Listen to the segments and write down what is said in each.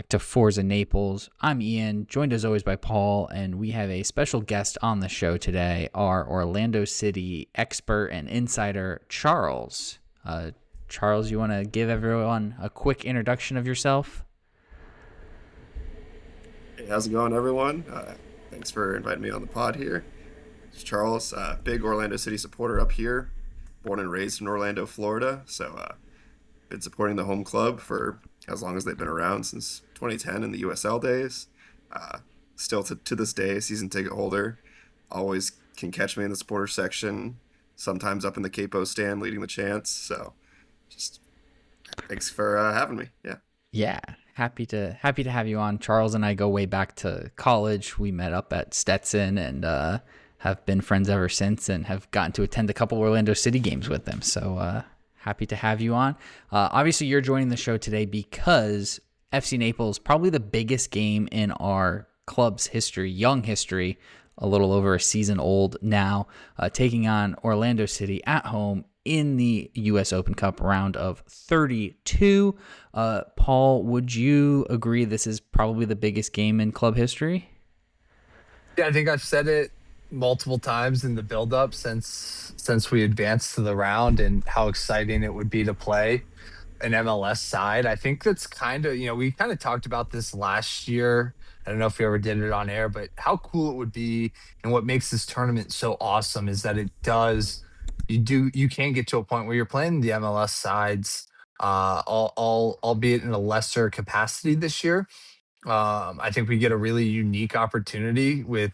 back to Forza Naples. I'm Ian, joined as always by Paul, and we have a special guest on the show today, our Orlando City expert and insider, Charles. Charles, you want to give everyone a quick introduction of yourself? Hey, how's it going, everyone? Thanks for inviting me on the pod here. It's Charles, big Orlando City supporter up here, born and raised in Orlando, Florida. So, been supporting the home club for as long as they've been around since 2010 in the USL days. Uh, Still to this day, season ticket holder. Always can catch me in the supporter section, sometimes up in the capo stand leading the chants. So, just thanks for having me. Yeah. Yeah, happy to have you on. Charles and I go way back to college. We met up at Stetson and have been friends ever since, and have gotten to attend a couple Orlando City games with them. So happy to have you on. Obviously, you're joining the show today because FC Naples, probably the biggest game in our club's history, young history, a little over a season old now, taking on Orlando City at home in the U.S. Open Cup round of 32. Paul, would you agree this is probably the biggest game in club history? Yeah, I think I've said it multiple times in the build-up since we advanced to the round and how exciting it would be to play an MLS side. I think that's kind of, we kind of talked about this last year. I don't know if we ever did it on air, but how cool it would be, and what makes this tournament so awesome is that you can get to a point where you're playing the MLS sides, albeit in a lesser capacity this year. I think we get a really unique opportunity with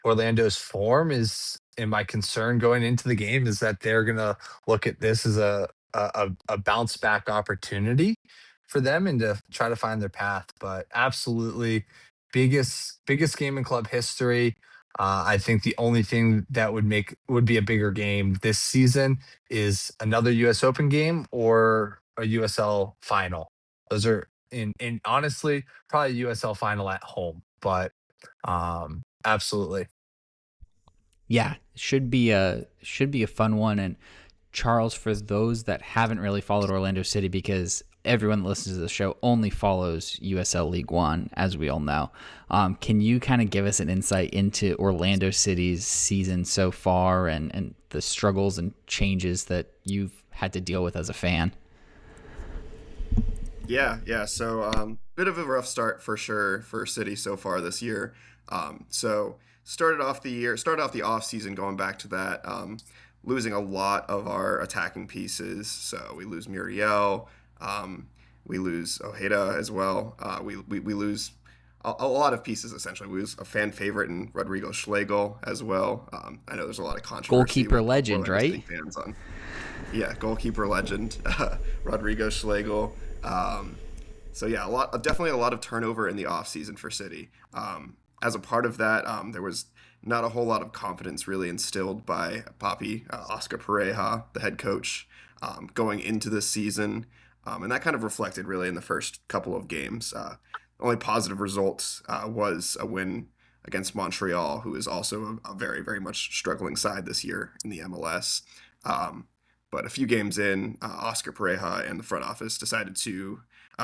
Orlando's form is, and my concern going into the game is that they're gonna look at this as a bounce back opportunity for them and to try to find their path. But absolutely, biggest game in club history. I think the only thing that would be a bigger game this season is another U.S. Open game or a USL final. Those are in honestly probably a USL final at home, but absolutely. Yeah, should be a fun one. And Charles, for those that haven't really followed Orlando City, because everyone that listens to the show only follows USL League One, as we all know, can you kind of give us an insight into Orlando City's season so far, and the struggles and changes that you've had to deal with as a fan? Yeah. So, bit of a rough start for sure for City so far this year. So started off the off season going back to that, losing a lot of our attacking pieces. So we lose Muriel, we lose Ojeda as well. We lose a lot of pieces essentially. We lose a fan favorite in Rodrigo Schlegel as well. I know there's a lot of controversy Goalkeeper with legend, Orlando City right? fans on, yeah, goalkeeper legend, Rodrigo Schlegel. So yeah, definitely a lot of turnover in the off season for City. As a part of that, there was not a whole lot of confidence really instilled by Papi, Oscar Pareja, the head coach, going into this season, and that kind of reflected really in the first couple of games. The only positive result was a win against Montreal, who is also a very, very much struggling side this year in the MLS. Um, but a few games in, Oscar Pareja and the front office decided to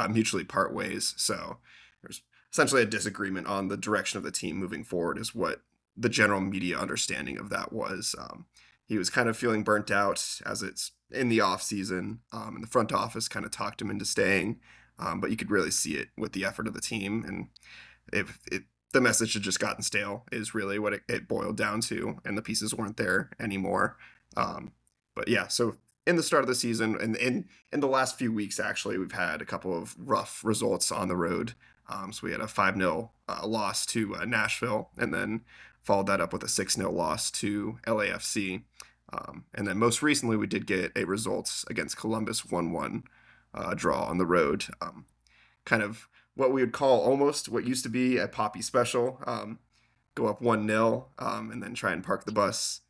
mutually part ways. So there's essentially a disagreement on the direction of the team moving forward, is what the general media understanding of that was. He was kind of feeling burnt out as it's in the off season, and the front office kind of talked him into staying. But you could really see it with the effort of the team, and if it, the message had just gotten stale is really what it boiled down to, and the pieces weren't there anymore. Um, but yeah, so in the start of the season, and in the last few weeks, actually, we've had a couple of rough results on the road. So we had a 5-0 loss to Nashville, and then followed that up with a 6-0 loss to LAFC. And then most recently, we did get a results against Columbus 1-1 draw on the road. Kind of what we would call almost what used to be a Poppy special. Go up 1-0, and then try and park the bus.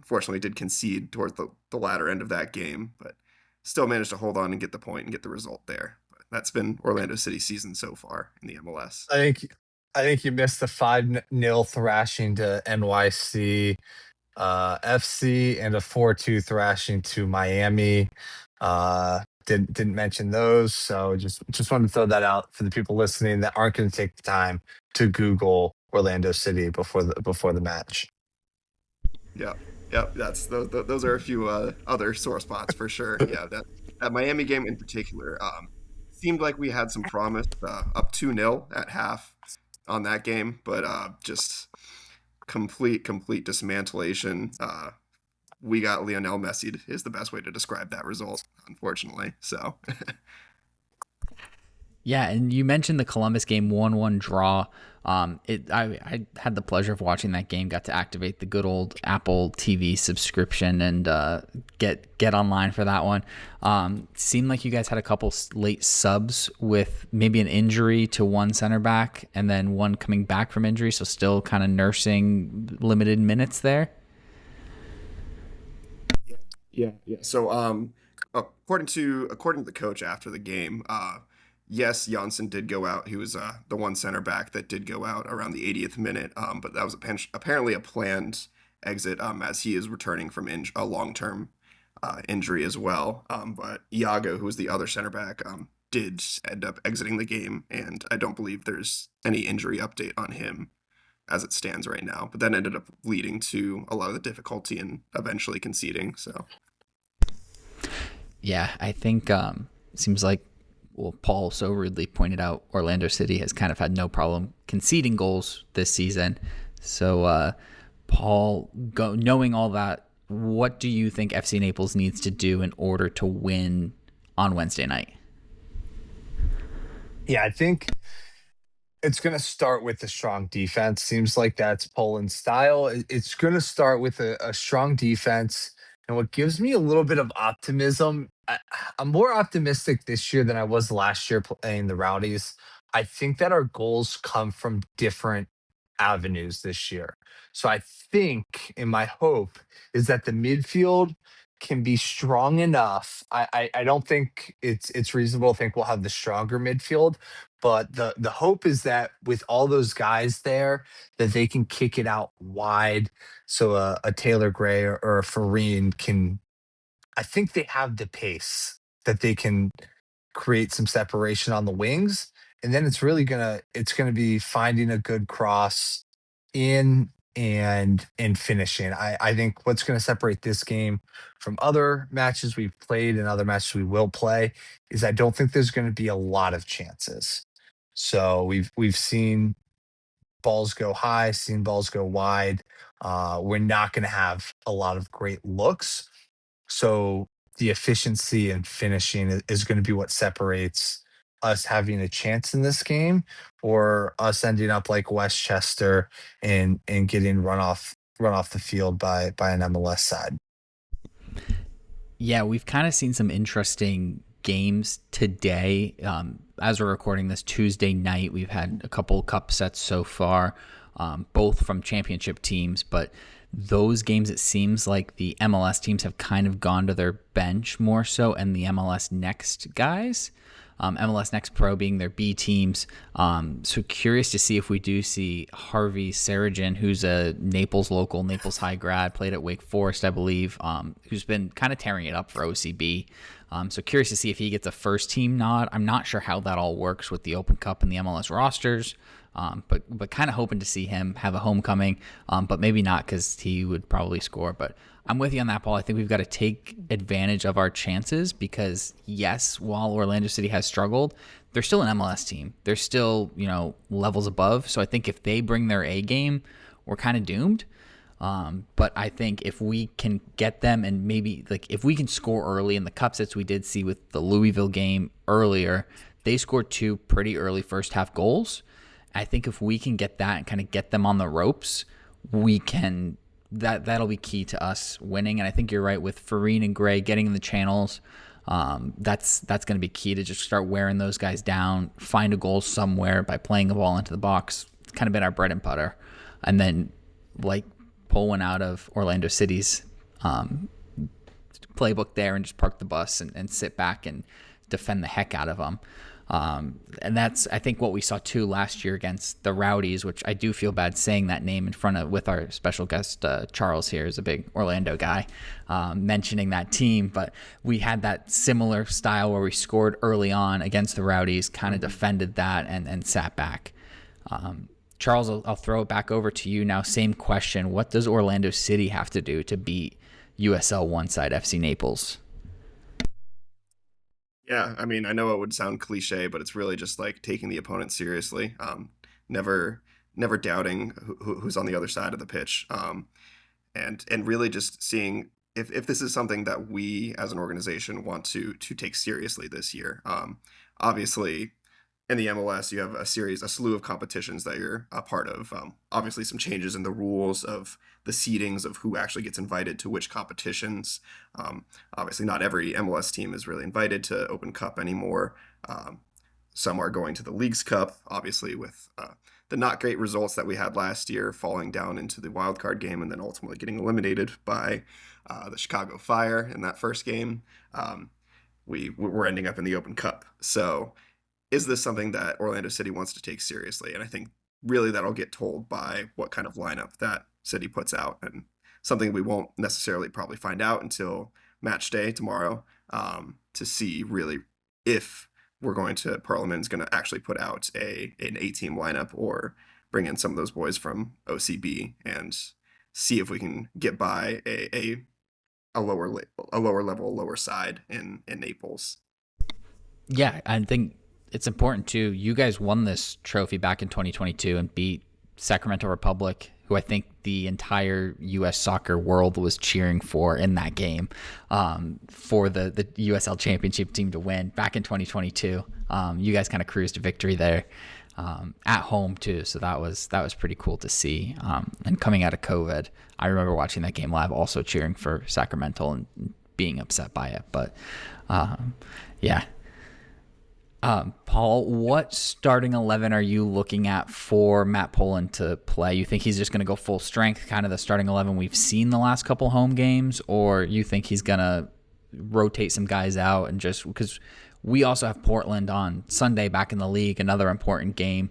Fortunately, did concede towards the latter end of that game, but still managed to hold on and get the point and get the result there. But that's been Orlando City's season so far in the MLS. I think you missed the 5-0 thrashing to NYC FC and a 4-2 thrashing to Miami. Didn't mention those, so just wanted to throw that out for the people listening that aren't going to take the time to Google Orlando City before the match. Yep, yep. That's those are a few other sore spots for sure. Yeah, that Miami game in particular seemed like we had some promise. Up 2-0 at half on that game, but just complete dismantlation. We got Lionel Messi is the best way to describe that result, unfortunately. So Yeah, and you mentioned the Columbus game 1-1 draw. I had the pleasure of watching that game. Got to activate the good old Apple TV subscription and get online for that one. Seemed like you guys had a couple late subs with maybe an injury to one center back and then one coming back from injury, so still kind of nursing limited minutes there. yeah. So according to the coach after the game, yes, Janssen did go out. He was the one center back that did go out around the 80th minute. But that was apparently a planned exit, as he is returning from a long-term injury as well. But Iago, who was the other center back, did end up exiting the game, and I don't believe there's any injury update on him as it stands right now. But that ended up leading to a lot of the difficulty in eventually conceding. So Yeah, I think seems like, well, Paul so rudely pointed out, Orlando City has kind of had no problem conceding goals this season. So, Paul, knowing all that, what do you think FC Naples needs to do in order to win on Wednesday night? Yeah, I think it's going to start with a strong defense. Seems like that's Poland's style. It's going to start with a strong defense. And what gives me a little bit of optimism, I'm more optimistic this year than I was last year playing the Rowdies. I think that our goals come from different avenues this year. So I think, and my hope is that the midfield can be strong enough. I don't think it's reasonable to think we'll have the stronger midfield, but the hope is that with all those guys there, that they can kick it out wide, so a Taylor Gray or a Farine can. I think they have the pace that they can create some separation on the wings, and then it's gonna be finding a good cross in and finishing. I think what's gonna separate this game from other matches we've played and other matches we will play is I don't think there's gonna be a lot of chances. So we've seen balls go high, seen balls go wide. We're not gonna have a lot of great looks, so the efficiency and finishing is going to be what separates us having a chance in this game or us ending up like Westchester and getting run off the field by an MLS side. Yeah, we've kind of seen some interesting games today. As we're recording this Tuesday night, we've had a couple cup sets so far, both from championship teams, but those games, it seems like the MLS teams have kind of gone to their bench more so, and the MLS Next guys, MLS Next Pro being their B teams. So curious to see if we do see Harvey Sarajin, who's a Naples local, Naples High grad, played at Wake Forest, I believe, who's been kind of tearing it up for OCB. So curious to see if he gets a first team nod. I'm not sure how that all works with the Open Cup and the MLS rosters. But kind of hoping to see him have a homecoming, but maybe not because he would probably score. But I'm with you on that, Paul. I think we've got to take advantage of our chances because, yes, while Orlando City has struggled, they're still an MLS team. They're still, levels above. So I think if they bring their A game, we're kind of doomed. But I think if we can get them and maybe like if we can score early in the cup sets we did see with the Louisville game earlier, they scored 2 pretty early first half goals. I think if we can get that and kind of get them on the ropes, we can. That'll be key to us winning. And I think you're right with Farine and Gray getting in the channels. That's going to be key to just start wearing those guys down, find a goal somewhere by playing the ball into the box. It's kind of been our bread and butter. And then like pull one out of Orlando City's playbook there and just park the bus and sit back and defend the heck out of them. And that's, I think, what we saw too last year against the Rowdies, which I do feel bad saying that name in front of, with our special guest, Charles here is a big Orlando guy, mentioning that team. But we had that similar style where we scored early on against the Rowdies, kind of defended that and sat back. Charles, I'll throw it back over to you now. Same question. What does Orlando City have to do to beat USL one side FC Naples? Yeah, I mean, I know it would sound cliche, but it's really just like taking the opponent seriously. Never, never doubting who's on the other side of the pitch, and really just seeing if this is something that we as an organization want to take seriously this year. Obviously, in the MLS, you have a slew of competitions that you're a part of. Obviously, some changes in the rules of the seedings of who actually gets invited to which competitions. Obviously, not every MLS team is really invited to Open Cup anymore. Some are going to the Leagues Cup, obviously, with the not great results that we had last year, falling down into the wild card game and then ultimately getting eliminated by the Chicago Fire in that first game. We're ending up in the Open Cup. So is this something that Orlando City wants to take seriously? And I think really that'll get told by what kind of lineup that City puts out, and something we won't necessarily probably find out until match day tomorrow, to see really if we're going to Parliament's going to actually put out an A-team lineup or bring in some of those boys from OCB and see if we can get by a lower level, lower side in Naples. Yeah, I think it's important too. You guys won this trophy back in 2022 and beat Sacramento Republic, who I think the entire U.S. soccer world was cheering for in that game, for the USL Championship team to win back in 2022. You guys kind of cruised to victory there, at home too. So that was pretty cool to see. And coming out of COVID, I remember watching that game live, also cheering for Sacramento and being upset by it. But yeah. Paul, what starting 11 are you looking at for Matt Poland to play? You think he's just going to go full strength, kind of the starting 11 we've seen the last couple home games, or you think he's going to rotate some guys out and just because we also have Portland on Sunday back in the league, another important game,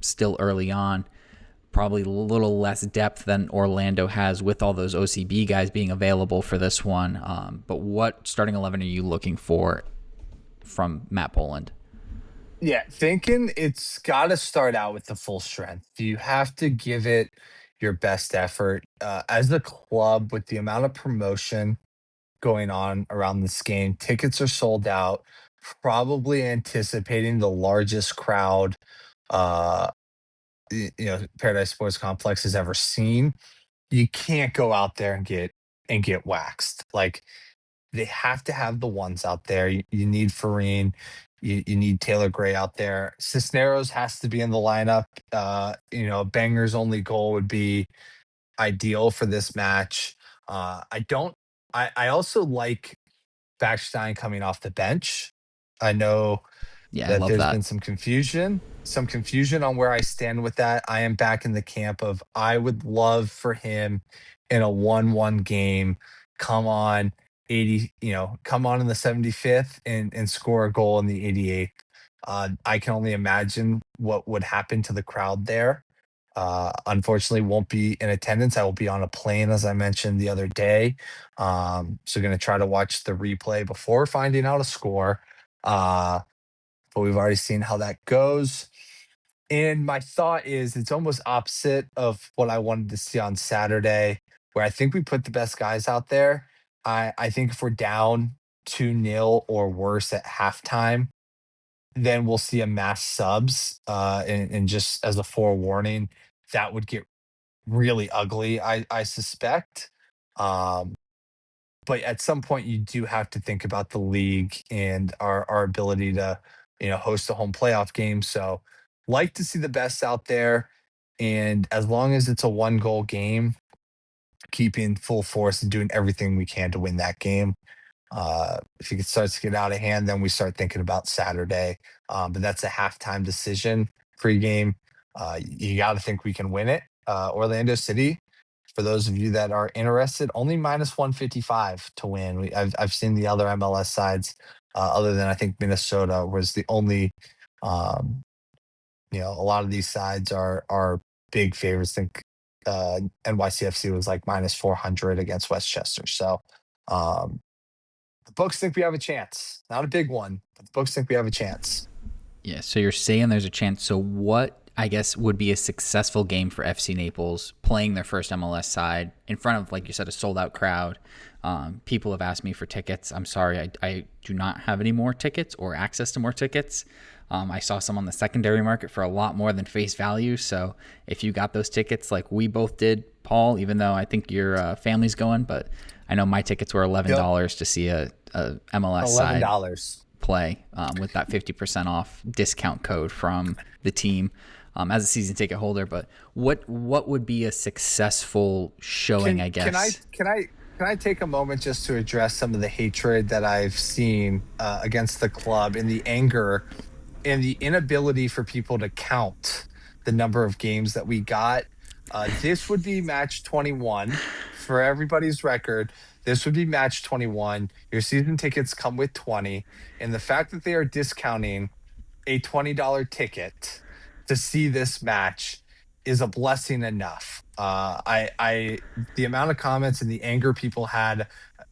still early on, probably a little less depth than Orlando has with all those OCB guys being available for this one. But what starting 11 are you looking for from Matt Poland? Yeah, thinking it's got to start out with the full strength. You have to give it your best effort. As a club, with the amount of promotion going on around this game, tickets are sold out, probably anticipating the largest crowd uh Paradise Sports Complex has ever seen. You can't go out there and get waxed. Like, they have to have the ones out there. You need Farine. You need Taylor Gray out there. Cisneros has to be in the lineup. Banger's only goal would be ideal for this match. I don't. I also like Backstein coming off the bench. I know Yeah, I that love there's that. been some confusion on where I stand with that. I am back in the camp of I would love for him in a 1-1 game, come on 80, come on in the 75th and score a goal in the 88th. I can only imagine what would happen to the crowd there. Unfortunately, won't be in attendance. I will be on a plane, as I mentioned the other day. So going to try to watch the replay before finding out a score. But we've already seen how that goes. And my thought is it's almost opposite of what I wanted to see on Saturday, where I think we put the best guys out there. I think if we're down 2-0 or worse at halftime, then we'll see a mass subs. And just as a forewarning, that would get really ugly, I suspect. Um, but at some point you do have to think about the league and our ability to host a home playoff game. So like to see the best out there, and as long as it's a 1 goal game, keeping full force and doing everything we can to win that game. If it starts to get out of hand, then we start thinking about Saturday. But that's a halftime decision pregame. You got to think we can win it. Orlando City, for those of you that are interested, only minus 155 to win. I've seen the other MLS sides other than I think Minnesota was the only. Um, a lot of these sides are big favorites. I think NYCFC was like -400 against Westchester. So um, the books think we have a chance. Not a big one, but the books think we have a chance. Yeah, so you're saying there's a chance. So what I guess would be a successful game for FC Naples playing their first MLS side in front of, like you said, a sold out crowd? People have asked me for tickets. I'm sorry, I do not have any more tickets or access to more tickets. I saw some on the secondary market for a lot more than face value. So if you got those tickets like we both did, Paul, even though I think your family's going, but I know my tickets were $11 to see a MLS side $11. play with that 50% off discount code from the team as a season ticket holder. But what would be a successful showing, I guess? Can I take a moment just to address some of the hatred that I've seen against the club and the anger and the inability for people to count the number of games that we got? This would be match 21 for everybody's record. This would be match 21. Your season tickets come with 20. And the fact that they are discounting a $20 ticket to see this match is a blessing enough. The amount of comments and the anger people had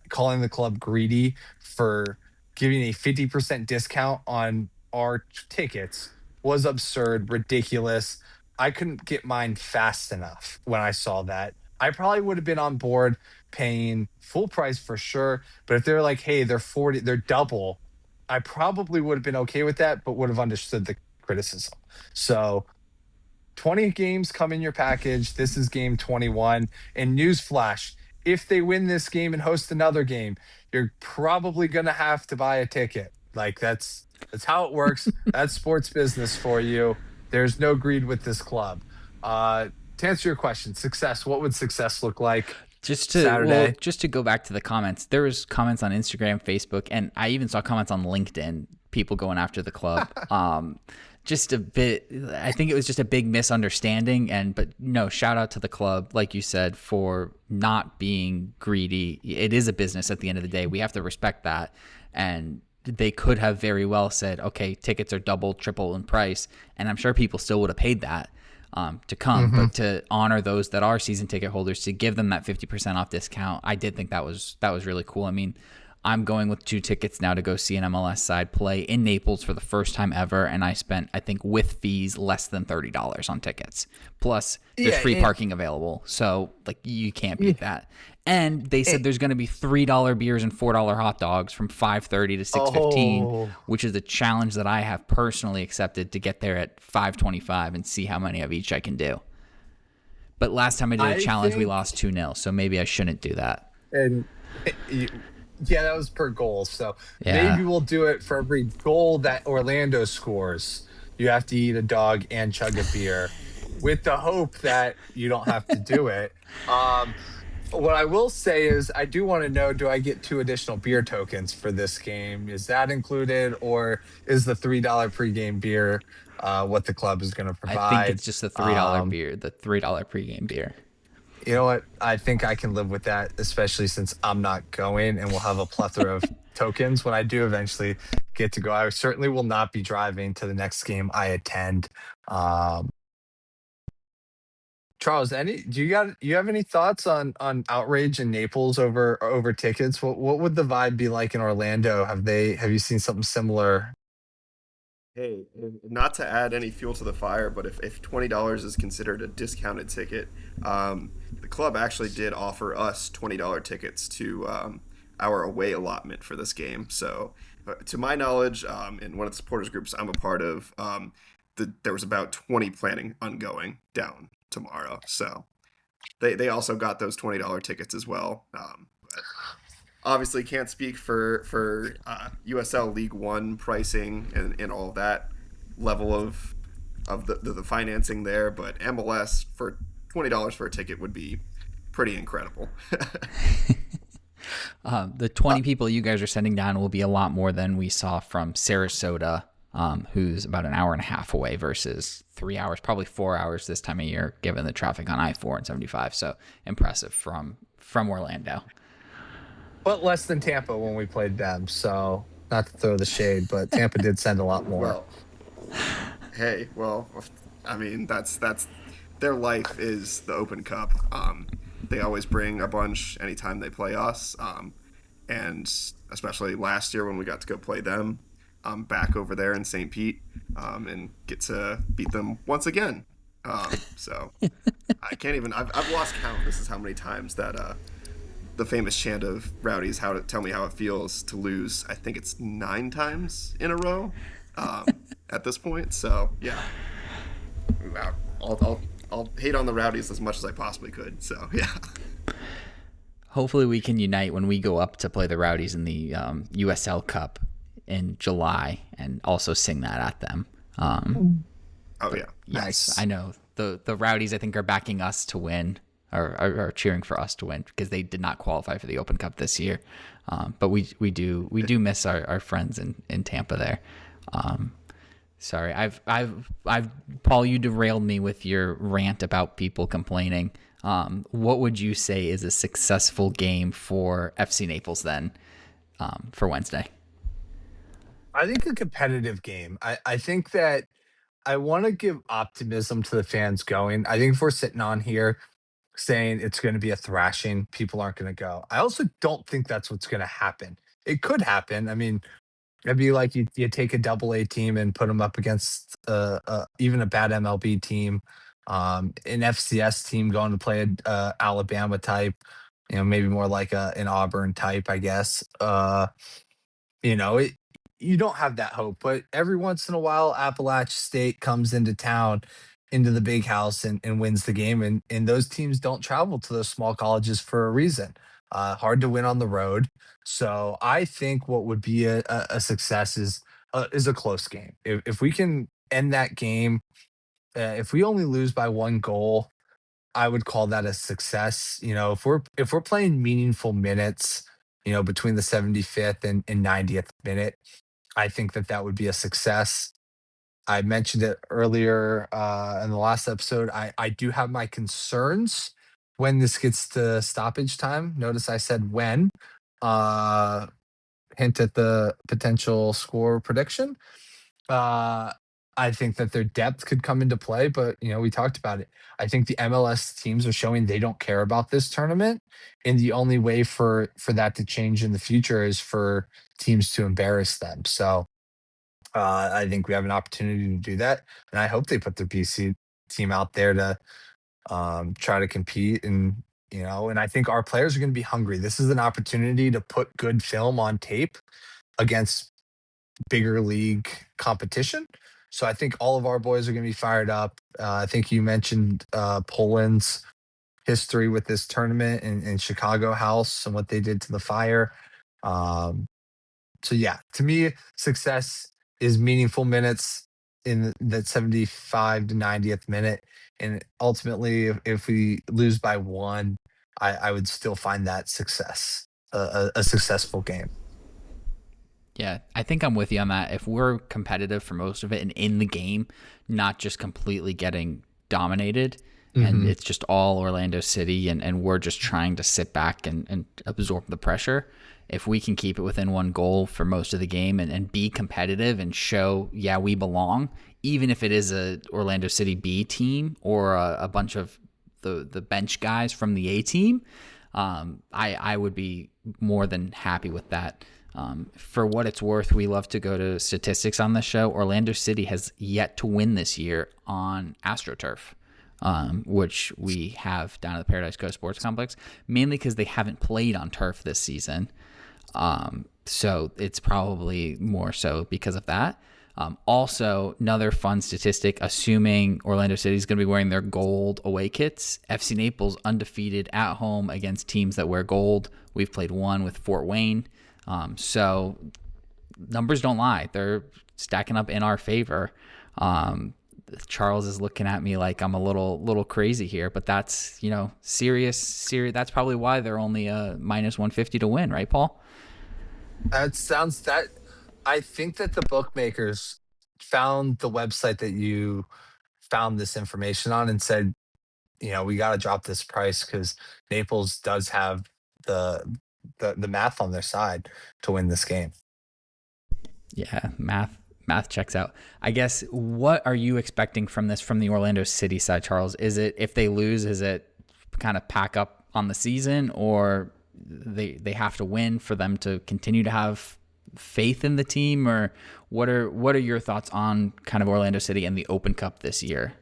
calling the club greedy for giving a 50% discount on our tickets was absurd, ridiculous. I couldn't get mine fast enough when I saw that. I probably would have been on board paying full price for sure. But if they're like, hey, they're double, I probably would have been okay with that, but would have understood the criticism. So 20 games come in your package. This is game 21. And newsflash, if they win this game and host another game, you're probably going to have to buy a ticket. Like that's how it works. That's sports business for you. There's no greed with this club. To answer your question, success, what would success look like? Saturday? Just to go back to the comments, there was comments on Instagram, Facebook, and I even saw comments on LinkedIn, people going after the club. Just a bit, I think it was just a big misunderstanding. But no, shout out to the club, like you said, for not being greedy. It is a business at the end of the day. We have to respect that. And they could have very well said, okay, tickets are double, triple in price. And I'm sure people still would have paid that to come. But to honor those that are season ticket holders, to give them that 50% off discount, I did think that was really cool. I mean, I'm going with 2 tickets now to go see an MLS side play in Naples for the first time ever, and I spent, I think, with fees, less than $30 on tickets. Plus, there's free parking available, so like you can't beat that. And they said there's going to be $3 beers and $4 hot dogs from 5:30 to 6:15, which is a challenge that I have personally accepted to get there at 5:25 and see how many of each I can do. But last time I did a challenge, we lost 2-0, so maybe I shouldn't do that. And yeah, that was per goal. So maybe we'll do it for every goal that Orlando scores. You have to eat a dog and chug a beer with the hope that you don't have to do it. What I will say is I do want to know, do I get 2 additional beer tokens for this game? Is that included, or is the $3 pregame beer what the club is going to provide? I think it's just the $3 beer, the $3 pregame beer. You know what? I think I can live with that, especially since I'm not going and we'll have a plethora of tokens when I do eventually get to go. I certainly will not be driving to the next game I attend. Charles, do you have any thoughts on outrage in Naples over tickets? What would the vibe be like in Orlando? Have you seen something similar? Hey, not to add any fuel to the fire, but if $20 is considered a discounted ticket, the club actually did offer us $20 tickets to our away allotment for this game. So, to my knowledge, in one of the supporters groups I'm a part of, there was about 20 planning on going down tomorrow. So, they also got those $20 tickets as well. But obviously can't speak for USL League One pricing and all that level of the financing there, but MLS for $20 for a ticket would be pretty incredible. The 20 people you guys are sending down will be a lot more than we saw from Sarasota, who's about an hour and a half away versus 3 hours, probably 4 hours this time of year, given the traffic on I-4 and 75. So impressive from Orlando. But less than Tampa when we played them. So not to throw the shade, but Tampa did send a lot more. Well, hey, well, I mean that's their life is the Open Cup. They always bring a bunch anytime they play us, and especially last year when we got to go play them back over there in St. Pete, and get to beat them once again. So I can't even. I've lost count. This is how many times that the famous chant of Rowdy's "How to tell me how it feels to lose." I think it's 9 times in a row at this point. So yeah, I'll hate on the Rowdies as much as I possibly could. So yeah. Hopefully, we can unite when we go up to play the Rowdies in the USL Cup in July, and also sing that at them. Oh yeah. Yes, Nice. I know the Rowdies. I think are backing us to win, or are cheering for us to win because they did not qualify for the Open Cup this year. But we do miss our friends in Tampa there. Sorry, I've Paul, you derailed me with your rant about people complaining. What would you say is a successful game for FC Naples then, for Wednesday? I think a competitive game. I think that I want to give optimism to the fans going. I think if we're sitting on here saying it's going to be a thrashing, people aren't going to go. I also don't think that's what's going to happen. It could happen. I mean, it'd be like you take a double A team and put them up against even a bad MLB team, an FCS team going to play a Alabama type, maybe more like an Auburn type, I guess. You know, it, you don't have that hope, but every once in a while, Appalachia State comes into town, into the big house, and wins the game. And those teams don't travel to those small colleges for a reason. Hard to win on the road. So I think what would be a success is a close game. If we can end that game, if we only lose by 1 goal, I would call that a success. If we're playing meaningful minutes, between the 75th and 90th minute, I think that that would be a success. I mentioned it earlier in the last episode. I do have my concerns when this gets to stoppage time. Notice I said when. Uh, Hint at the potential score prediction. Uh, I think that their depth could come into play, but we talked about it. I think the MLS teams are showing they don't care about this tournament, and the only way for that to change in the future is for teams to embarrass them. So I think we have an opportunity to do that, and I hope they put their BC team out there to try to compete. And I think our players are going to be hungry. This is an opportunity to put good film on tape against bigger league competition. So I think all of our boys are going to be fired up. I think you mentioned Poland's history with this tournament in Chicago House and what they did to the Fire. Um, so yeah, to me, success is meaningful minutes in that 75 to 90th minute. And ultimately, if we lose by one, I would still find that success, a successful game. Yeah, I think I'm with you on that. If we're competitive for most of it and in the game, not just completely getting dominated, and Hmm. it's just all Orlando City, and we're just trying to sit back and absorb the pressure. If we can keep it within 1 goal for most of the game, and be competitive and show, yeah, we belong, even if it is a Orlando City B team or a bunch of the bench guys from the A team, I would be more than happy with that. For what it's worth, we love to go to statistics on this show. Orlando City has yet to win this year on AstroTurf, which we have down at the Paradise Coast Sports Complex, mainly because they haven't played on turf this season. So it's probably more so because of that. Also, another fun statistic, assuming Orlando City is going to be wearing their gold away kits, FC Naples undefeated at home against teams that wear gold. We've played one with Fort Wayne. So numbers don't lie. They're stacking up in our favor. Charles is looking at me like I'm a little crazy here, but that's, serious. That's probably why they're only minus 150 to win, right, Paul? That sounds that I think that the bookmakers found the website that you found this information on and said, we got to drop this price because Naples does have the the math on their side to win this game. Yeah, math checks out. I guess what are you expecting from this from the Orlando City side, Charles? Is it if they lose, is it kind of pack up on the season, or they have to win for them to continue to have faith in the team, or what are your thoughts on kind of Orlando City and the Open Cup this year?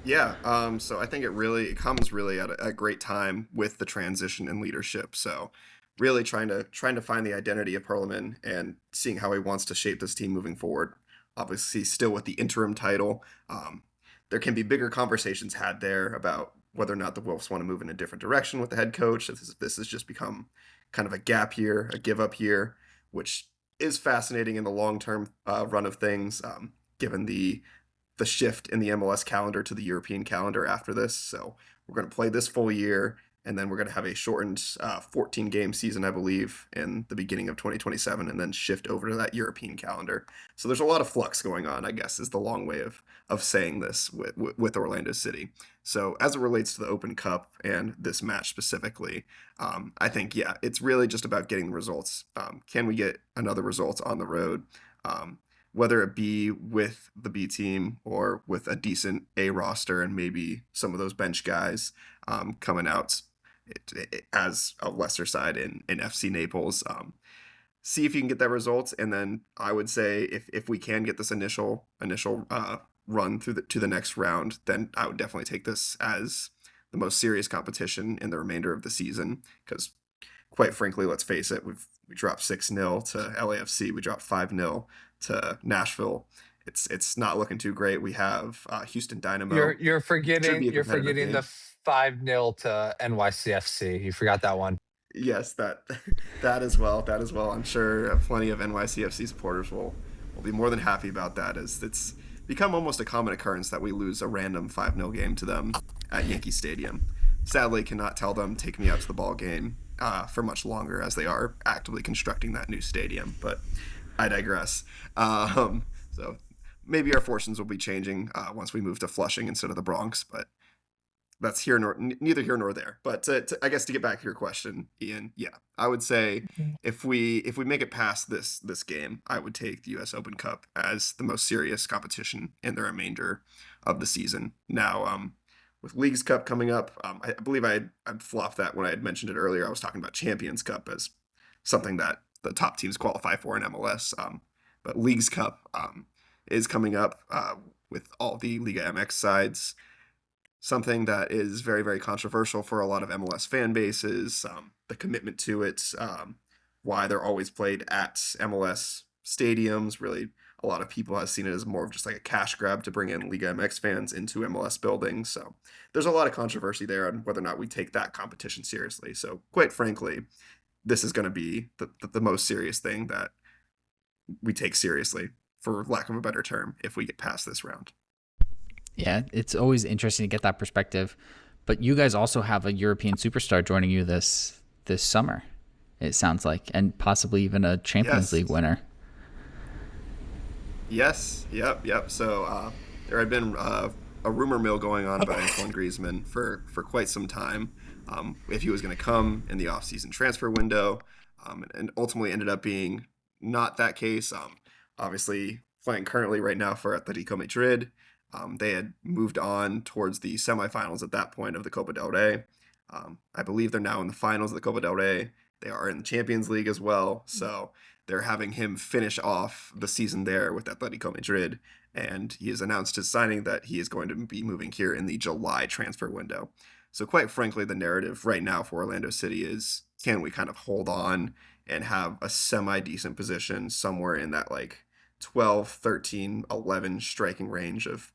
Yeah, so I think it comes really at a great time with the transition in leadership. So really trying to find the identity of Perlman and seeing how he wants to shape this team moving forward. Obviously, still with the interim title, there can be bigger conversations had there about whether or not the Wolves want to move in a different direction with the head coach. This has just become kind of a gap year, a give up year, which is fascinating in the long term run of things, given the shift in the MLS calendar to the European calendar after this. So we're going to play this full year, and then we're going to have a shortened 14 game season, I believe, in the beginning of 2027, and then shift over to that European calendar. So there's a lot of flux going on, I guess, is the long way of saying this with Orlando City. So as it relates to the Open Cup and this match specifically, I think, yeah, it's really just about getting the results. Can we get another result on the road? Whether it be with the B team or with a decent A roster and maybe some of those bench guys coming out as a lesser side in FC Naples. See if you can get that result, and then I would say if we can get this initial run through to the next round, then I would definitely take this as the most serious competition in the remainder of the season. Because quite frankly, let's face it, we dropped 6-0 to LAFC, we dropped 5-0 to Nashville. It's not looking too great. We have Houston Dynamo. You're Should forgetting be a you're competitive forgetting the game. 5-0 to NYCFC. You forgot that one. Yes, that that as well. That as well. I'm sure plenty of NYCFC supporters will be more than happy about that, as it's become almost a common occurrence that we lose a random 5-0 game to them at Yankee Stadium. Sadly, cannot tell them take me out to the ball game for much longer, as they are actively constructing that new stadium. But I digress. So maybe our fortunes will be changing once we move to Flushing instead of the Bronx, but that's neither here nor there. But I guess to get back to your question, Ian, yeah, I would say if we make it past this game, I would take the U.S. Open Cup as the most serious competition in the remainder of the season. Now, with Leagues Cup coming up, I believe I'd flopped that when I had mentioned it earlier. I was talking about Champions Cup as something that the top teams qualify for in MLS. But Leagues Cup is coming up with all the Liga MX sides. Something that is very, very controversial for a lot of MLS fan bases, the commitment to it, why they're always played at MLS stadiums. Really, a lot of people have seen it as more of just like a cash grab to bring in Liga MX fans into MLS buildings. So there's a lot of controversy there on whether or not we take that competition seriously. So quite frankly, this is going to be the most serious thing that we take seriously, for lack of a better term, if we get past this round. Yeah, it's always interesting to get that perspective. But you guys also have a European superstar joining you this summer, it sounds like, and possibly even a Champions Yes. League winner. Yes. Yep. So there had been a rumor mill going on about Antoine Griezmann for quite some time. If he was going to come in the offseason transfer window, and ultimately ended up being not that case. Obviously, playing currently right now for Atletico Madrid. They had moved on towards the semifinals at that point of the Copa del Rey. I believe they're now in the finals of the Copa del Rey. They are in the Champions League as well. So they're having him finish off the season there with Atletico Madrid. And he has announced his signing that he is going to be moving here in the July transfer window. So quite frankly, the narrative right now for Orlando City is, can we kind of hold on and have a semi-decent position somewhere in that like 12, 13, 11 striking range of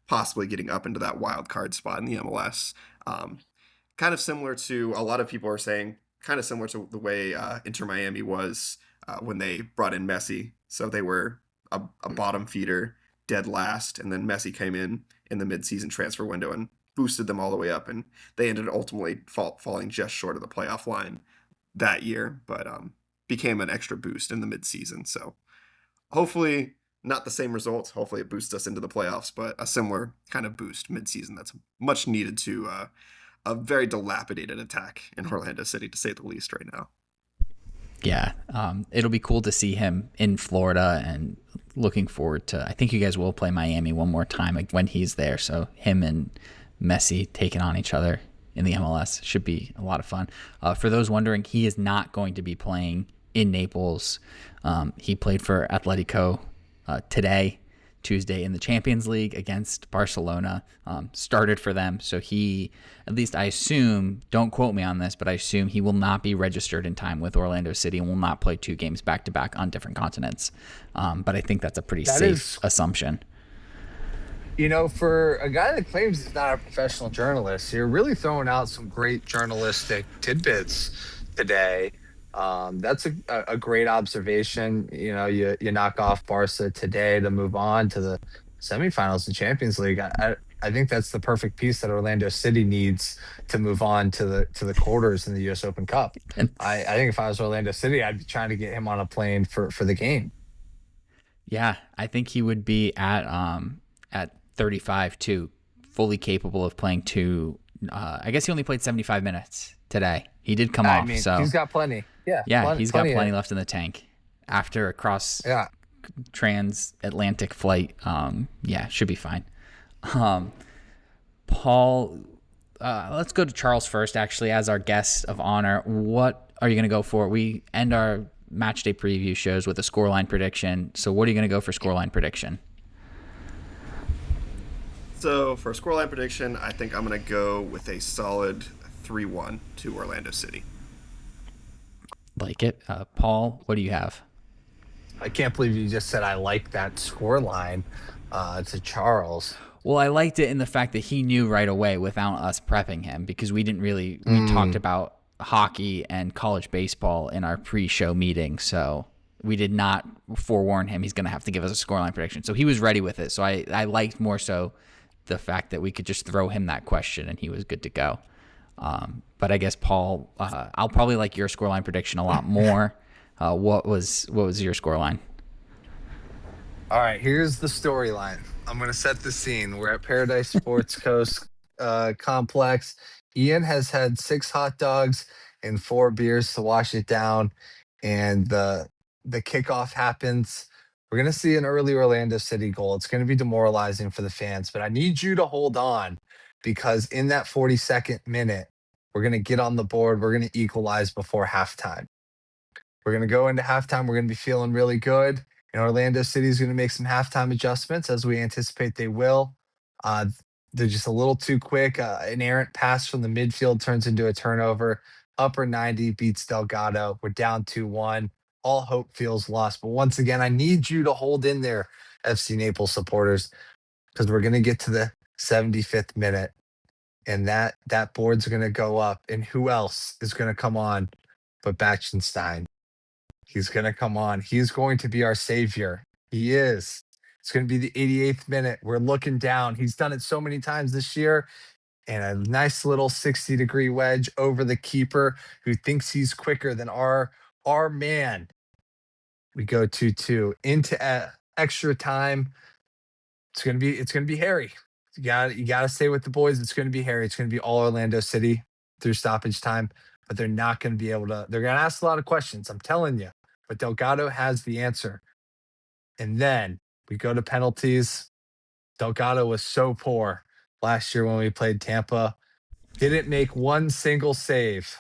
possibly getting up into that wild card spot in the MLS. Kind of similar to, a lot of people are saying, kind of similar to the way Inter Miami was when they brought in Messi. So they were a bottom feeder, dead last, and then Messi came in the midseason transfer window and boosted them all the way up, and they ended up ultimately falling just short of the playoff line that year, but became an extra boost in the midseason. So hopefully not the same results. Hopefully it boosts us into the playoffs, but a similar kind of boost midseason that's much needed to a very dilapidated attack in Orlando City, to say the least, right now. Yeah, it'll be cool to see him in Florida, and looking forward to. I think you guys will play Miami one more time when he's there. So him and Messi taking on each other in the MLS should be a lot of fun. For those wondering, he is not going to be playing in Naples. He played for Atletico today, Tuesday, in the Champions League against Barcelona, started for them. So he, at least I assume, don't quote me on this, but I assume he will not be registered in time with Orlando City and will not play 2 games back-to-back on different continents. But I think that's a pretty safe assumption. For a guy that claims he's not a professional journalist, you're really throwing out some great journalistic tidbits today. That's a great observation. You knock off Barca today to move on to the semifinals in Champions League. I think that's the perfect piece that Orlando City needs to move on to the quarters in the U.S. Open Cup. I think if I was Orlando City, I'd be trying to get him on a plane for the game. Yeah, I think he would be at 35 too, fully capable of playing 2. I guess he only played 75 minutes today. He did come off, so he's got plenty. Yeah, he's got plenty left in the tank after a transatlantic flight. Should be fine. Paul, let's go to Charles first, actually, as our guest of honor. What are you going to go for? We end our match day preview shows with a scoreline prediction. So what are you going to go for scoreline prediction? So for a scoreline prediction, I think I'm going to go with a solid 3-1 to Orlando City. Like it. Paul, what do you have? I can't believe you just said I like that scoreline to Charles. Well, I liked it in the fact that he knew right away without us prepping him, because we talked about hockey and college baseball in our pre-show meeting, so we did not forewarn him he's going to have to give us a scoreline prediction. So he was ready with it. So I liked more so the fact that we could just throw him that question and he was good to go. But I guess, Paul, I'll probably like your scoreline prediction a lot more. What was your scoreline? All right, here's the storyline. I'm going to set the scene. We're at Paradise Sports Coast Complex. Ian has had 6 hot dogs and 4 beers to wash it down, and the kickoff happens. We're going to see an early Orlando City goal. It's going to be demoralizing for the fans, but I need you to hold on, because in that 42nd minute, we're going to get on the board. We're going to equalize before halftime. We're going to go into halftime. We're going to be feeling really good. And Orlando City is going to make some halftime adjustments, as we anticipate they will. They're just a little too quick. An errant pass from the midfield turns into a turnover. Upper 90 beats Delgado. We're down 2-1. All hope feels lost. But once again, I need you to hold in there, FC Naples supporters, because we're going to get to the 75th minute. And that board's going to go up. And who else is going to come on but Bachtenstein? He's going to come on. He's going to be our savior. He is. It's going to be the 88th minute. We're looking down. He's done it so many times this year. And a nice little 60-degree wedge over the keeper, who thinks he's quicker than our man. We go 2-2 into extra time. It's going to be hairy. You got to stay with the boys. It's going to be hairy. It's going to be all Orlando City through stoppage time, but they're not going to be able to. They're going to ask a lot of questions, I'm telling you. But Delgado has the answer. And then we go to penalties. Delgado was so poor last year when we played Tampa. Didn't make one single save.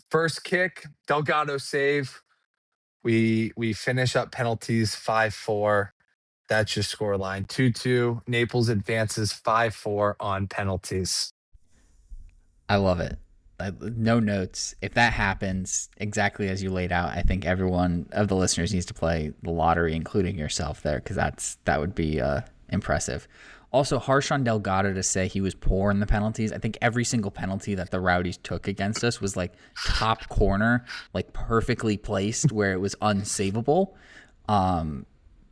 First kick, Delgado save. We finish up penalties 5-4. That's your scoreline. 2-2. Naples advances 5-4 on penalties. I love it. No notes. If that happens exactly as you laid out, I think everyone of the listeners needs to play the lottery, including yourself there, because that would be impressive. Also, harsh on Delgado to say he was poor in the penalties. I think every single penalty that the Rowdies took against us was like top corner, like perfectly placed where it was unsavable.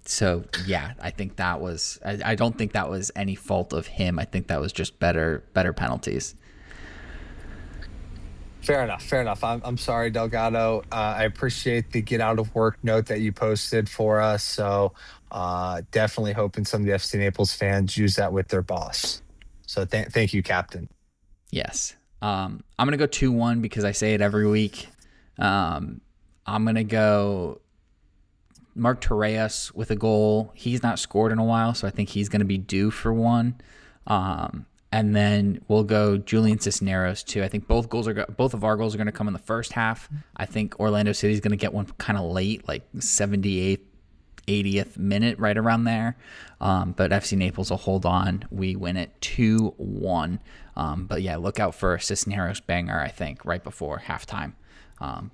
So yeah, I think that was. I don't think that was any fault of him. I think that was just better penalties. Fair enough. I'm sorry, Delgado. I appreciate the get out of work note that you posted for us. So definitely hoping some of the FC Naples fans use that with their boss. So thank you, Captain. Yes. I'm going to go 2-1 because I say it every week. I'm going to go Mark Torres with a goal. He's not scored in a while, so I think he's going to be due for one. And then we'll go Julian Cisneros too. I think both of our goals are going to come in the first half. I think Orlando City's going to get one kind of late, like 78th, 80th minute, right around there. But FC Naples will hold on. We win it 2-1. But yeah, look out for a Cisneros banger, I think, right before halftime.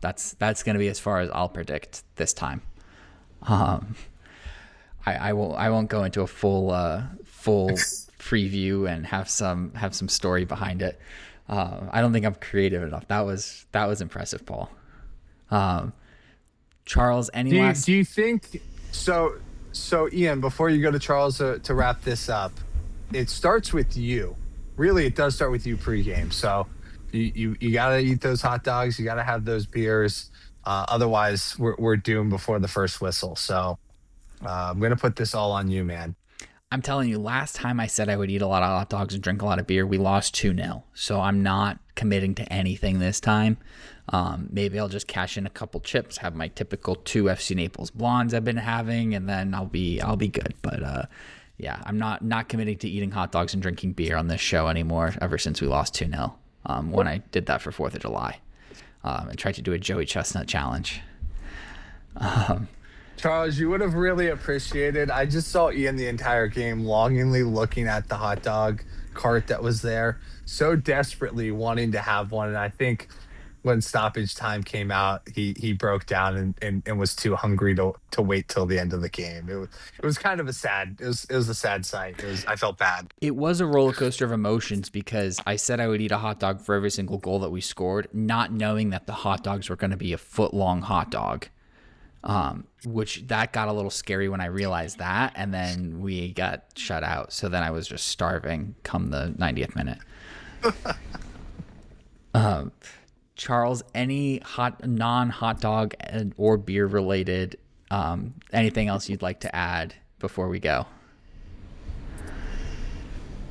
That's going to be as far as I'll predict this time. I won't go into a full preview and have some story behind it. I don't think I'm creative enough. That was impressive, Paul. Charles, do you think so? Ian, before you go to Charles to wrap this up, it starts with you. Really, it does start with you pregame. So you gotta eat those hot dogs. You gotta have those beers. Otherwise, we're doomed before the first whistle. So I'm gonna put this all on you, man. I'm telling you, last time I said I would eat a lot of hot dogs and drink a lot of beer, we lost 2-0. So I'm not committing to anything this time. Maybe I'll just cash in a couple chips, have my typical 2 FC Naples blondes I've been having, and then I'll be good. But yeah, I'm not committing to eating hot dogs and drinking beer on this show anymore ever since we lost 2-0 when I did that for 4th of July and tried to do a Joey Chestnut challenge. Charles, you would have really appreciated. I just saw Ian the entire game longingly looking at the hot dog cart that was there, so desperately wanting to have one. And I think when stoppage time came out, he broke down and was too hungry to wait till the end of the game. It was kind of a sad sight. I felt bad. It was a roller coaster of emotions because I said I would eat a hot dog for every single goal that we scored, not knowing that the hot dogs were going to be a foot-long hot dog. Which that got a little scary when I realized that, and then we got shut out. So then I was just starving come the 90th minute. Charles, any non-hot dog or beer related, anything else you'd like to add before we go?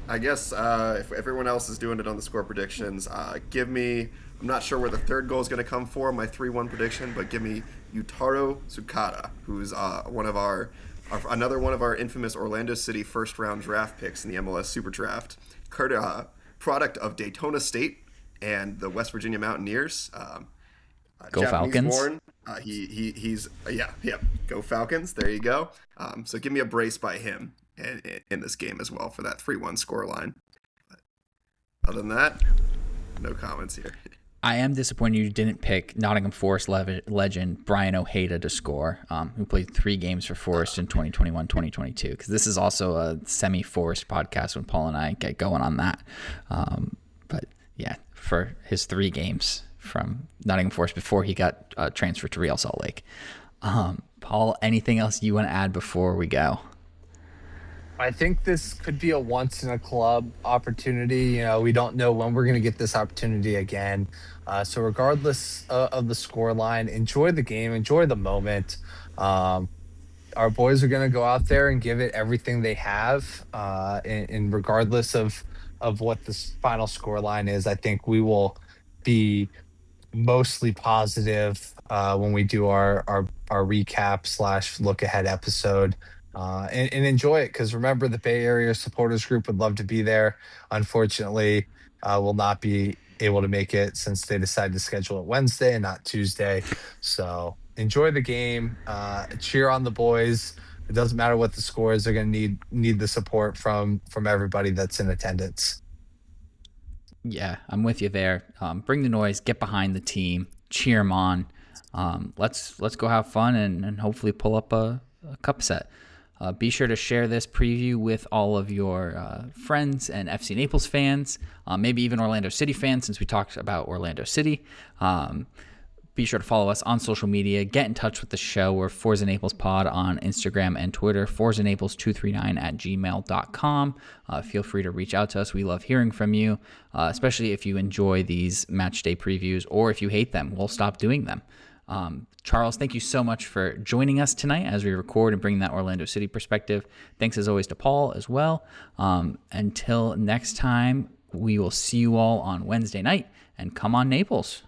I guess if everyone else is doing it on the score predictions, give me. I'm not sure where the third goal is going to come for my 3-1 prediction, but give me Yutaro Tsukada, who's another one of our infamous Orlando City first round draft picks in the MLS Super Draft, product of Daytona State and the West Virginia Mountaineers. Go Japanese Falcons! Born. He's go Falcons. There you go. So give me a brace by him in this game as well for that 3-1 scoreline. Other than that, no comments here. I am disappointed you didn't pick Nottingham Forest legend Brian Ojeda to score, who played 3 games for Forest in 2021-2022, because this is also a semi-Forest podcast when Paul and I get going on that. But yeah, for his 3 games from Nottingham Forest before he got transferred to Real Salt Lake. Paul, anything else you want to add before we go? I think this could be a once-in-a-club opportunity. We don't know when we're going to get this opportunity again. So regardless of the scoreline, enjoy the game, enjoy the moment. Our boys are going to go out there and give it everything they have. And regardless of what the final scoreline is, I think we will be mostly positive when we do our recap / look ahead episode. And enjoy it, because remember, the Bay Area supporters group would love to be there. Unfortunately, will not be able to make it since they decided to schedule it Wednesday and not Tuesday. So enjoy the game, cheer on the boys. It doesn't matter what the score is; they're going to need the support from everybody that's in attendance. Yeah, I'm with you there. Bring the noise, get behind the team, cheer them on. Let's go have fun and hopefully pull up a cup set. Be sure to share this preview with all of your friends and FC Naples fans, maybe even Orlando City fans, since we talked about Orlando City. Be sure to follow us on social media. Get in touch with the show. We're Forza Naples Pod on Instagram and Twitter, forzanaples239@gmail.com. Feel free to reach out to us. We love hearing from you, especially if you enjoy these match day previews, or if you hate them, we'll stop doing them. Charles, thank you so much for joining us tonight as we record and bring that Orlando City perspective. Thanks as always to Paul as well. Until next time, we will see you all on Wednesday night, and come on Naples.